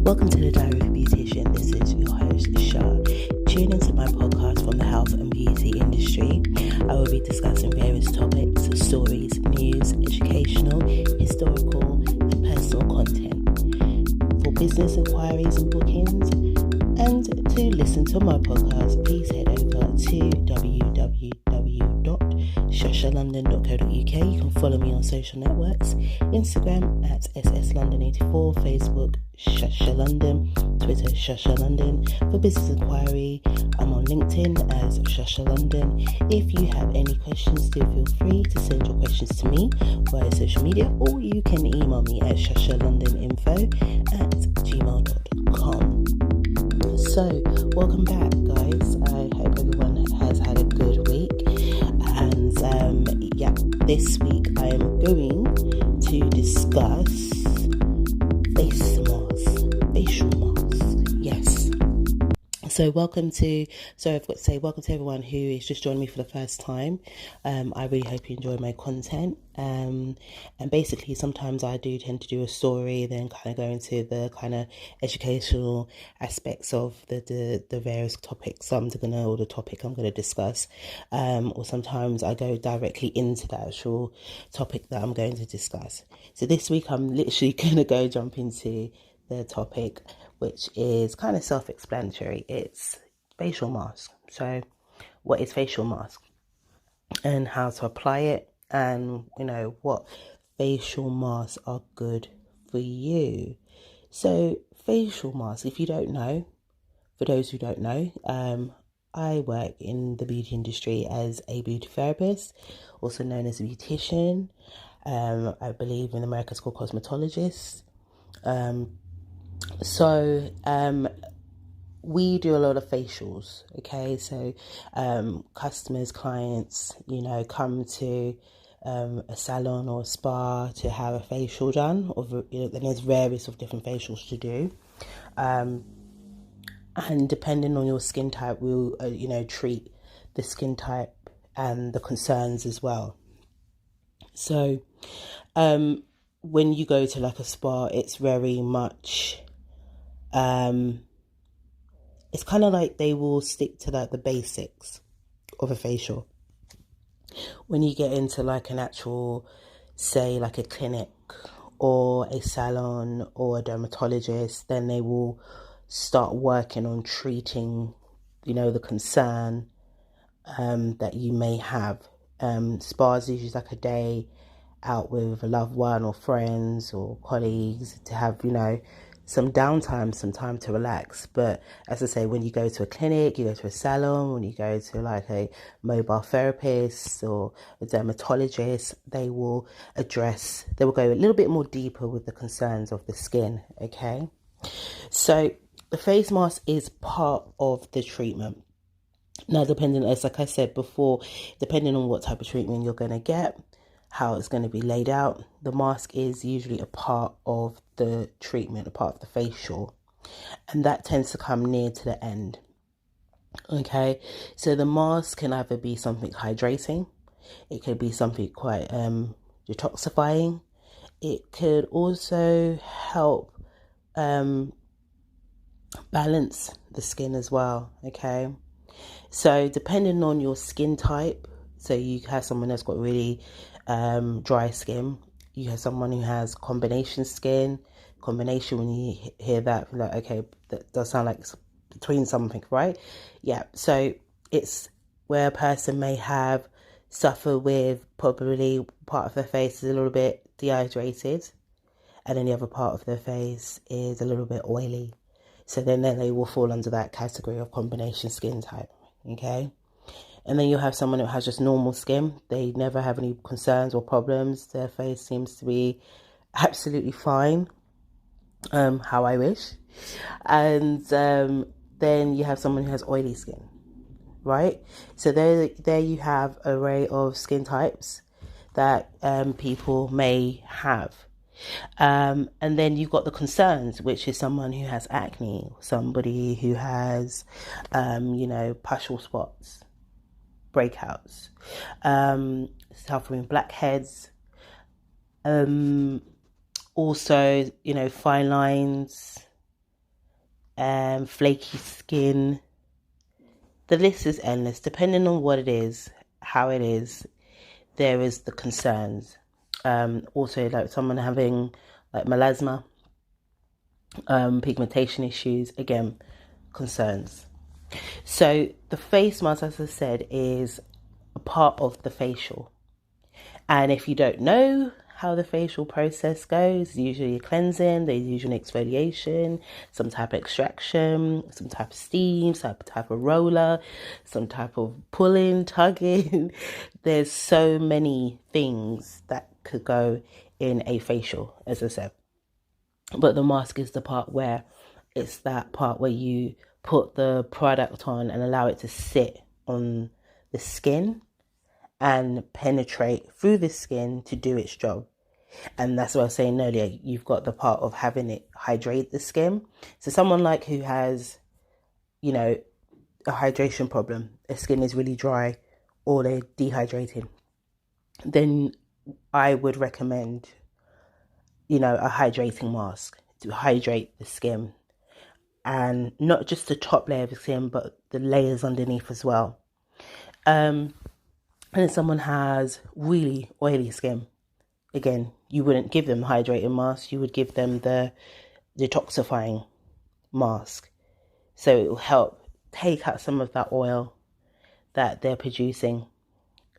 Welcome to the Diary of a Beautician. This is your host, Shah. Tune into my podcast from the health and beauty industry. I will be discussing various topics, stories, news, educational, historical, and personal content. For business inquiries and bookings, and to listen to my podcast, please head over to www.shashalondon.co.uk. You can follow me on social networks, Instagram at shashalondon84, Facebook Shashalondon, Twitter Shashalondon. For business inquiry, I'm on LinkedIn as Shashalondon. If you have any questions, do feel free to send your questions to me via social media, or you can email me at shashalondoninfo@gmail.com. So, welcome back, guys. I hope everyone has had a good week. And this week I am going to discuss facial masks. Yes. So welcome to everyone who is just joining me for the first time. I really hope you enjoy my content. And basically sometimes I do tend to do a story, then kind of go into the kind of educational aspects of the various topics the topic I'm gonna discuss. Or sometimes I go directly into the actual topic that I'm going to discuss. So this week I'm literally gonna jump into the topic, which is kind of self-explanatory. It's facial mask. So what is facial mask and how to apply it, and what facial masks are good for you. So facial masks, if you don't know, for those who don't know, I work in the beauty industry as a beauty therapist, also known as a beautician. I believe in America it's called cosmetologist. We do a lot of facials, okay? So customers, clients, come to a salon or a spa to have a facial done, then there's various of different facials to do. And depending on your skin type, we'll, treat the skin type and the concerns as well. So when you go to like a spa, it's very much... it's kind of like they will stick to like the basics of a facial. When you get into like an actual, say like a clinic or a salon or a dermatologist, then they will start working on treating, the concern that you may have. Spas is usually like a day out with a loved one or friends or colleagues to have, some downtime, some time to relax. But as I say, when you go to a clinic, you go to a salon, when you go to like a mobile therapist or a dermatologist, they will go a little bit more deeper with the concerns of the skin, okay? So the face mask is part of the treatment. Now, like I said before, depending on what type of treatment you're going to get, how it's going to be laid out, the mask is usually a part of the treatment, a part of the facial, and that tends to come near to the end. Okay, so the mask can either be something hydrating, it could be something quite detoxifying, it could also help balance the skin as well. Okay, so depending on your skin type, so you have someone that's got really dry skin, you have someone who has combination skin. Combination, when you hear that, like, okay, that does sound like it's between something, right? Yeah, so it's where a person may suffer with probably part of their face is a little bit dehydrated, and then the other part of their face is a little bit oily. So then they will fall under that category of combination skin type, okay? And then you'll have someone who has just normal skin. They never have any concerns or problems. Their face seems to be absolutely fine. How I wish. And then you have someone who has oily skin, right? So there you have an array of skin types that people may have. And then you've got the concerns, which is someone who has acne, somebody who has, pustule spots, breakouts, suffering blackheads, also, fine lines, flaky skin. The list is endless. Depending on what it is, how it is, there is the concerns. Also, like someone having like melasma, pigmentation issues, again, concerns. So the face mask, as I said, is a part of the facial. And if you don't know how the facial process goes, usually a cleansing, there's usually exfoliation, some type of extraction, some type of steam, some type of roller, some type of pulling, tugging. There's so many things that could go in a facial, as I said. But the mask is the part where it's that part where you put the product on and allow it to sit on the skin and penetrate through the skin to do its job. And that's what I was saying earlier. You've got the part of having it hydrate the skin. So someone like who has, you know, a hydration problem, their skin is really dry or they're dehydrated, then I would recommend, you know, a hydrating mask to hydrate the skin. And not just the top layer of the skin, but the layers underneath as well. And if someone has really oily skin, again, you wouldn't give them hydrating mask. You would give them the detoxifying mask. So it will help take out some of that oil that they're producing,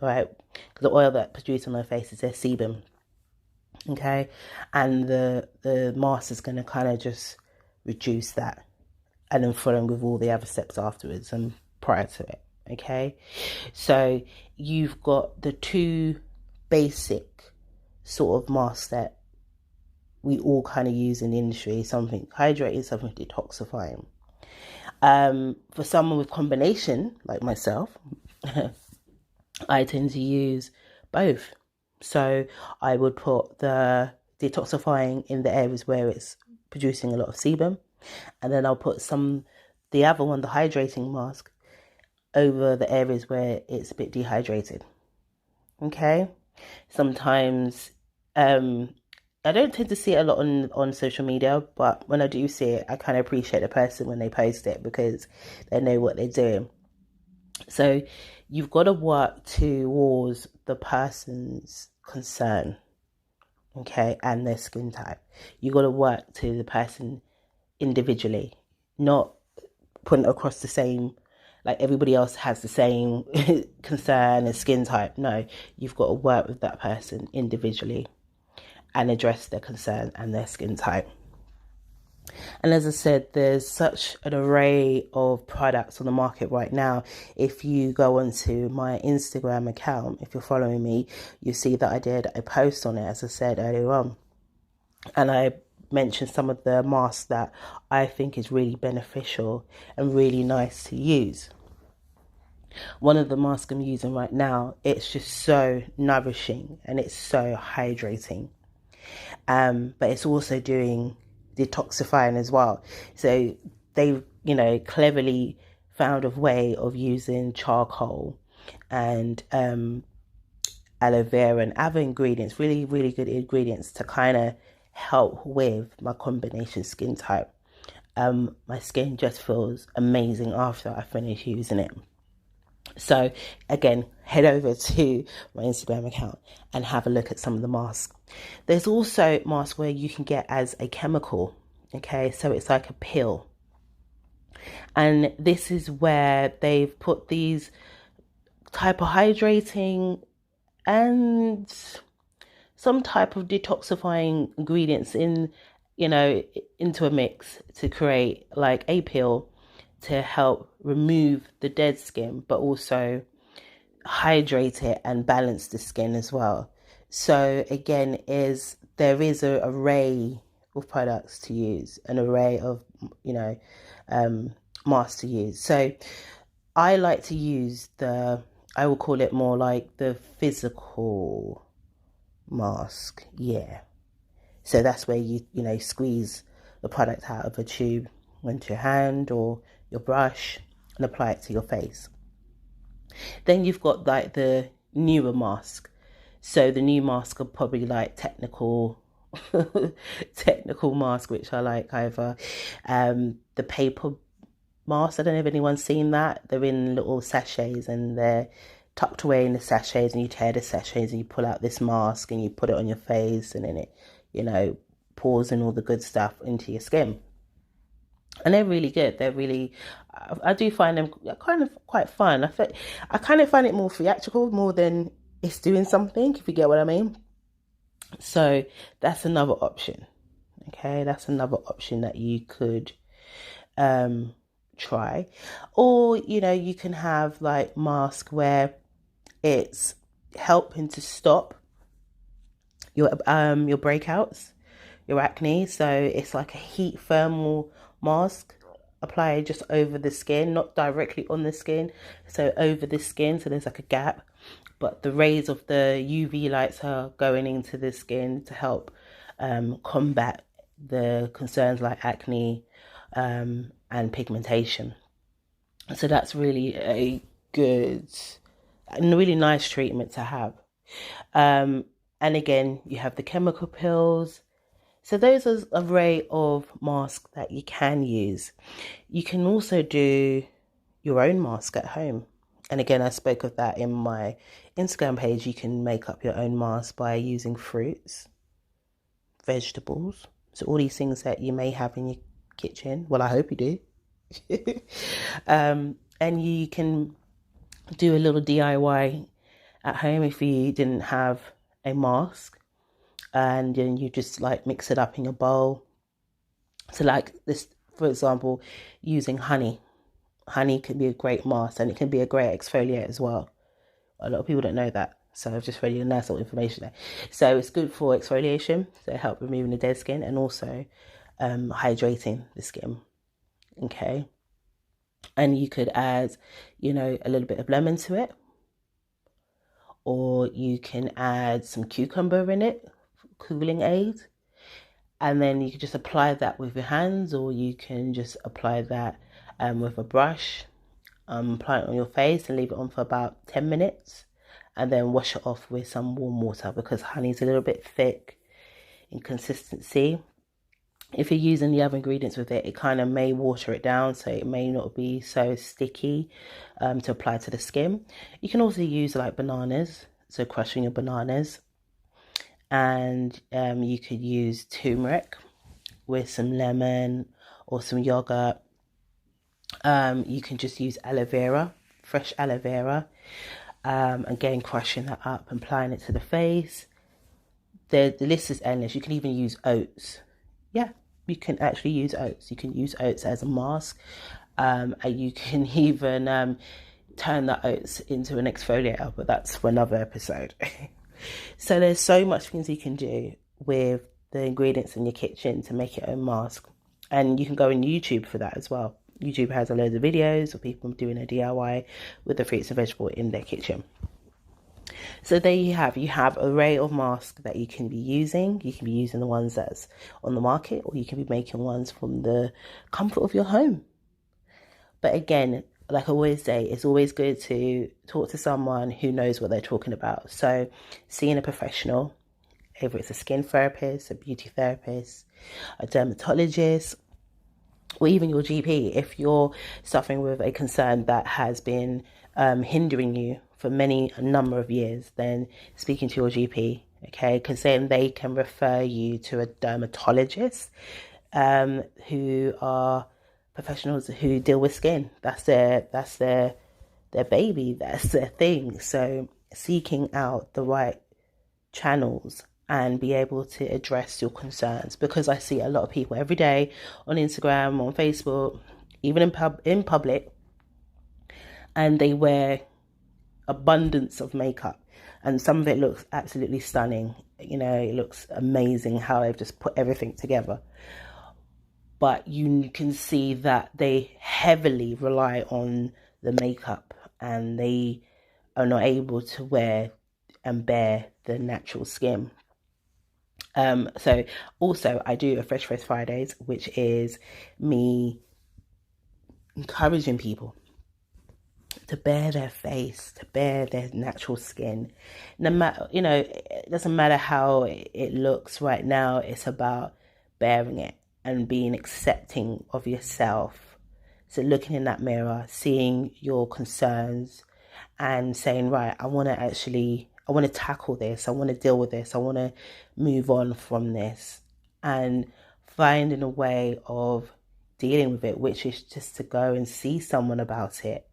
right? Because the oil that produced on their face is their sebum, okay? And the mask is going to kind of just reduce that, and then follow with all the other steps afterwards and prior to it, okay? So you've got the two basic sort of masks that we all kind of use in the industry, something hydrating, something detoxifying. For someone with combination like myself, I tend to use both. So I would put the detoxifying in the areas where it's producing a lot of sebum, and then I'll put the other one, the hydrating mask, over the areas where it's a bit dehydrated. Okay. Sometimes I don't tend to see it a lot on social media, but when I do see it, I kind of appreciate the person when they post it because they know what they're doing. So you've got to work towards the person's concern, okay, and their skin type. You've got to work to the person individually, not putting it across the same, like everybody else has the same concern and skin type. No, you've got to work with that person individually and address their concern and their skin type. And as I said, there's such an array of products on the market right now. If you go onto my Instagram account, if you're following me, you see that I did a post on it, as I said earlier on. And I mentioned some of the masks that I think is really beneficial and really nice to use. One of the masks I'm using right now, it's just so nourishing and it's so hydrating. But it's also doing detoxifying as well. So they, cleverly found a way of using charcoal and aloe vera and other ingredients, really, really good ingredients to kind of help with my combination skin type. My skin just feels amazing after I finish using it. So again, head over to my Instagram account and have a look at some of the masks. There's also masks where you can get as a chemical, okay? So it's like a pill. And this is where they've put these type of hydrating and some type of detoxifying ingredients into a mix to create like a pill to help remove the dead skin, but also hydrate it and balance the skin as well. So again, there is an array of products to use, an array of masks to use. So I like to use I will call it more like the physical mask. Yeah. So that's where you squeeze the product out of a tube onto your hand or your brush and apply it to your face. Then you've got like the newer mask. So the new masks are probably like technical technical mask, which I like either. The paper masks, I don't know if anyone's seen that. They're in little sachets and they're tucked away in the sachets, and you tear the sachets and you pull out this mask and you put it on your face, and then it, pours in all the good stuff into your skin. And they're really good. They're really, I do find them kind of quite fun. I kind of find it more theatrical more than it's doing something, if you get what I mean. So that's another option. Okay, that's another option that you could try. Or, you can have like mask where it's helping to stop your breakouts, your acne. So it's like a heat thermal mask applied just over the skin, not directly on the skin, so over the skin, so there's like a gap, but the rays of the UV lights are going into the skin to help combat the concerns like acne and pigmentation. So that's really a good and really nice treatment to have. And again, you have the chemical peels. So those are an array of masks that you can use. You can also do your own mask at home. And again, I spoke of that in my Instagram page. You can make up your own mask by using fruits, vegetables. So all these things that you may have in your kitchen. Well, I hope you do. And you can do a little DIY at home if you didn't have a mask. And then you just like mix it up in your bowl. So like this, for example, using honey. Honey can be a great mask, and it can be a great exfoliator as well. A lot of people don't know that, so I've just read you a nice little information there. So it's good for exfoliation, so help removing the dead skin, and also hydrating the skin. Okay, and you could add, a little bit of lemon to it, or you can add some cucumber in it, cooling aid, and then you can just apply that with your hands, or you can just apply that with a brush, apply it on your face and leave it on for about 10 minutes, and then wash it off with some warm water, because honey's a little bit thick in consistency. If you're using the other ingredients with it, it kind of may water it down, so it may not be so sticky to apply to the skin. You can also use like bananas, so crushing your bananas, and you could use turmeric with some lemon or some yogurt. You can just use aloe vera, fresh aloe vera. Again, crushing that up and applying it to the face. The list is endless. You can even use oats. Yeah, you can actually use oats. You can use oats as a mask. And you can even turn the oats into an exfoliator, but that's for another episode. So there's so much things you can do with the ingredients in your kitchen to make your own mask. And you can go on YouTube for that as well. YouTube has a load of videos of people doing a DIY with the fruits and vegetables in their kitchen. So there you have an array of masks that you can be using. You can be using the ones that's on the market, or you can be making ones from the comfort of your home. But again, like I always say, it's always good to talk to someone who knows what they're talking about. So seeing a professional, either it's a skin therapist, a beauty therapist, a dermatologist, or even your GP, if you're suffering with a concern that has been hindering you for a number of years, then speaking to your GP, okay, because then they can refer you to a dermatologist who are professionals who deal with skin. That's their baby, that's their thing. So seeking out the right channels and be able to address your concerns, because I see a lot of people every day on Instagram, on Facebook, even in public, and they wear abundance of makeup, and some of it looks absolutely stunning. It looks amazing how they've just put everything together, but you can see that they heavily rely on the makeup, and they are not able to wear and bear the natural skin. So also I do a Fresh Fridays, which is me encouraging people to bare their face, to bare their natural skin. No matter, it doesn't matter how it looks right now. It's about bearing it and being accepting of yourself. So looking in that mirror, seeing your concerns and saying, right, I want to tackle this. I want to deal with this. I want to move on from this, and finding a way of dealing with it, which is just to go and see someone about it.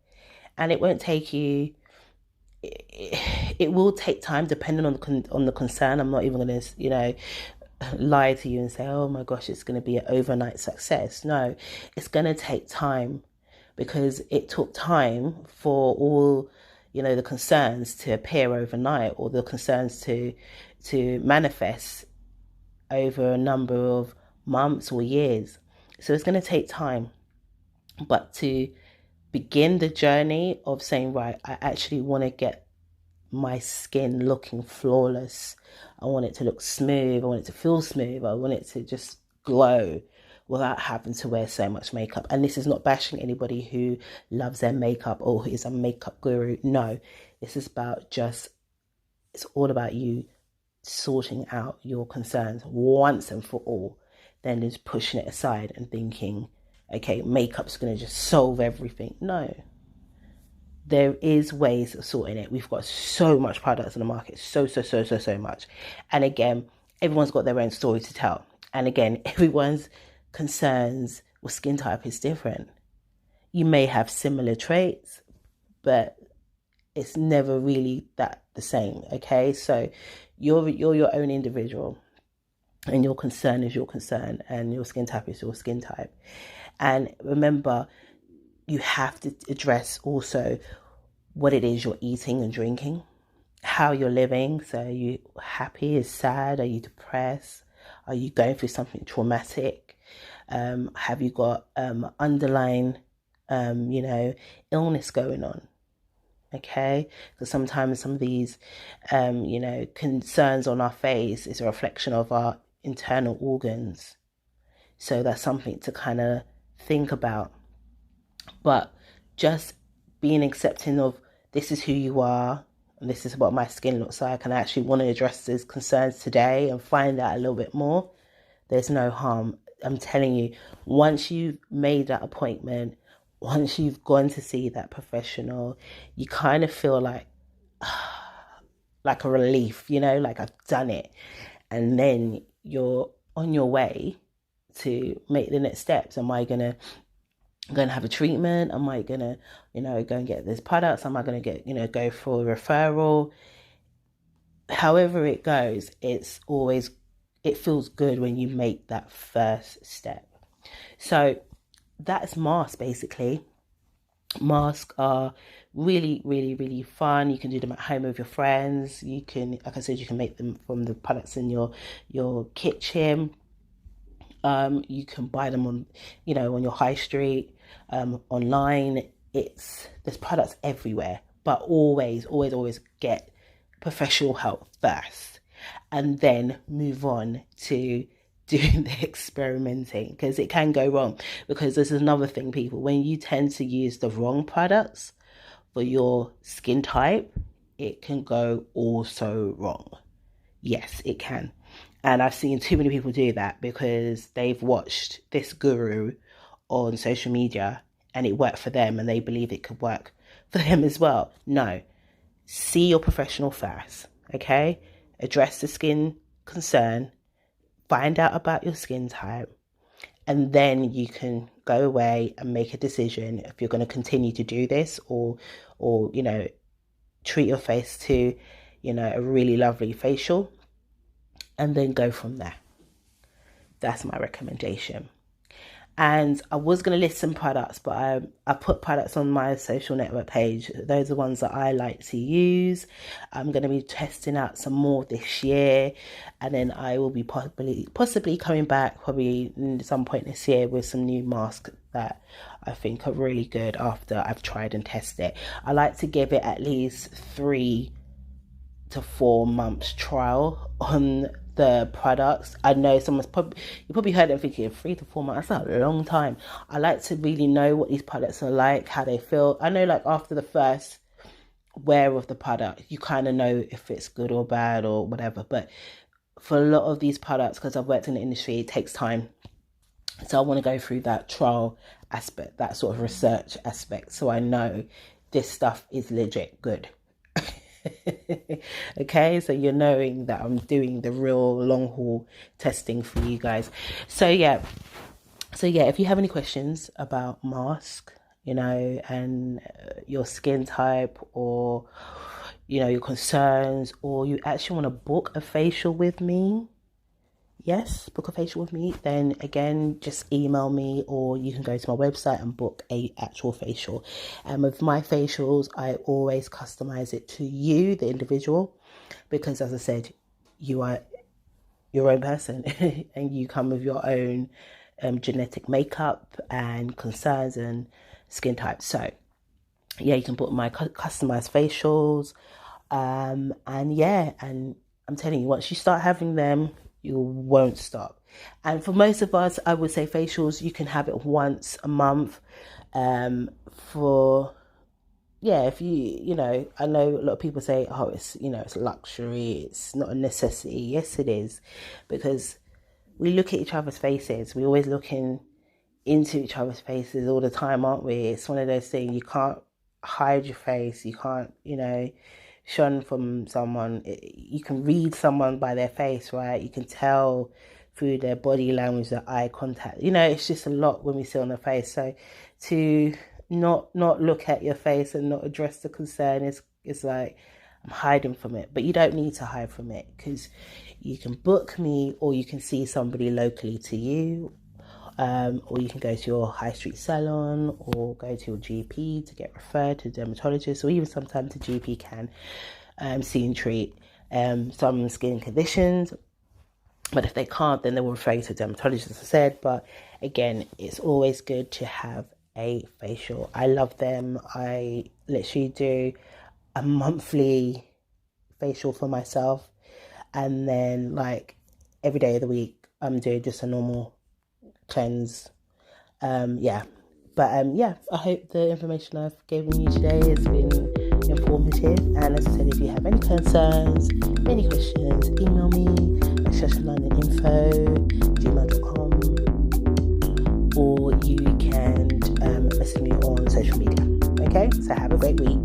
And it won't take you, it will take time depending on the concern. I'm not even going to, lie to you and say, oh my gosh, it's going to be an overnight success. No, it's going to take time, because it took time for all, the concerns to appear overnight, or the concerns to manifest over a number of months or years. So it's going to take time. But to begin the journey of saying, right, I actually want to get my skin looking flawless. I want it to look smooth. I want it to feel smooth. I want it to just glow without having to wear so much makeup. And this is not bashing anybody who loves their makeup or who is a makeup guru. No, this is it's all about you sorting out your concerns once and for all, then just pushing it aside and thinking, okay, makeup's going to just solve everything. No, there is ways of sorting it. We've got so much products in the market, so much. And again, everyone's got their own story to tell. And again, everyone's concerns or skin type is different. You may have similar traits, but it's never really that the same. Okay, so you're your own individual, and your concern is your concern, and your skin type is your skin type. And remember, you have to address also what it is you're eating and drinking, how you're living. So are you happy? Is sad? Are you depressed? Are you going through something traumatic? Have you got underlying, illness going on? Okay, because sometimes some of these, concerns on our face is a reflection of our internal organs. So that's something to kind of think about. But just being accepting of, this is who you are, and this is what my skin looks like, and I actually want to address these concerns today and find out a little bit more. There's no harm. I'm telling you, once you've made that appointment, once you've gone to see that professional, you kind of feel like a relief, like I've done it. And then you're on your way to make the next steps. Am I going to have a treatment? Am I going to, go and get these products? Am I going to get, go for a referral? However it goes, it feels good when you make that first step. So that's masks, basically. Masks are really, really, really fun. You can do them at home with your friends. You can, like I said, you can make them from the products in your kitchen. You can buy them on your high street, online. There's products everywhere, but always get professional help first, and then move on to doing the experimenting, because it can go wrong. Because this is another thing, people, when you tend to use the wrong products for your skin type, it can go also wrong. Yes, it can. And I've seen too many people do that because they've watched this guru on social media and it worked for them, and they believe it could work for them as well. No, see your professional first, okay? Address the skin concern, find out about your skin type, and then you can go away and make a decision if you're going to continue to do this or treat your face to, a really lovely facial, and then go from there. That's my recommendation. And I was going to list some products, but I put products on my social network page. Those are the ones that I like to use. I'm going to be testing out some more this year. And then I will be possibly coming back probably at some point this year with some new masks that I think are really good after I've tried and tested it. I like to give it at least 3 to 4 months trial on the products. I know you probably heard them thinking 3 to 4 months, that's a long time. I like to really know what these products are like, how they feel. I know like after the first wear of the product, you kind of know if it's good or bad or whatever. But for a lot of these products, because I've worked in the industry, it takes time. So I want to go through that trial aspect, that sort of research aspect, so I know this stuff is legit good. Okay, so you're knowing that I'm doing the real long haul testing for you guys. So yeah, if you have any questions about mask, and your skin type, or your concerns, or you actually want to book a facial with me, book a facial with me, then again, just email me, or you can go to my website and book a actual facial. And with my facials, I always customize it to you, the individual, because as I said, you are your own person and you come with your own genetic makeup and concerns and skin type. So yeah, you can book my customized facials, and I'm telling you, once you start having them, you won't stop. And for most of us, I would say facials, you can have it once a month. If I know a lot of people say, oh, it's luxury, it's not a necessity. Yes, it is, because we look at each other's faces. We're always looking into each other's faces all the time, aren't we? It's one of those things, you can't hide your face. You can't, shun from someone. You can read someone by their face, right? You can tell through their body language, their eye contact. It's just a lot when we see on their face. So to not look at your face and not address the concern is like I'm hiding from it. But you don't need to hide from it, because you can book me, or you can see somebody locally to you, or you can go to your high street salon, or go to your GP to get referred to a dermatologist, or even sometimes the GP can see and treat some skin conditions. But if they can't, then they will refer you to a dermatologist, as I said. But again, it's always good to have a facial. I love them. I literally do a monthly facial for myself, and then like every day of the week I'm doing just a normal cleanse. I hope the information I've given you today has been informative. And as I said, if you have any concerns, any questions, email me at shashalondoninfo@gmail.com, or you can message me on social media. Okay, so have a great week.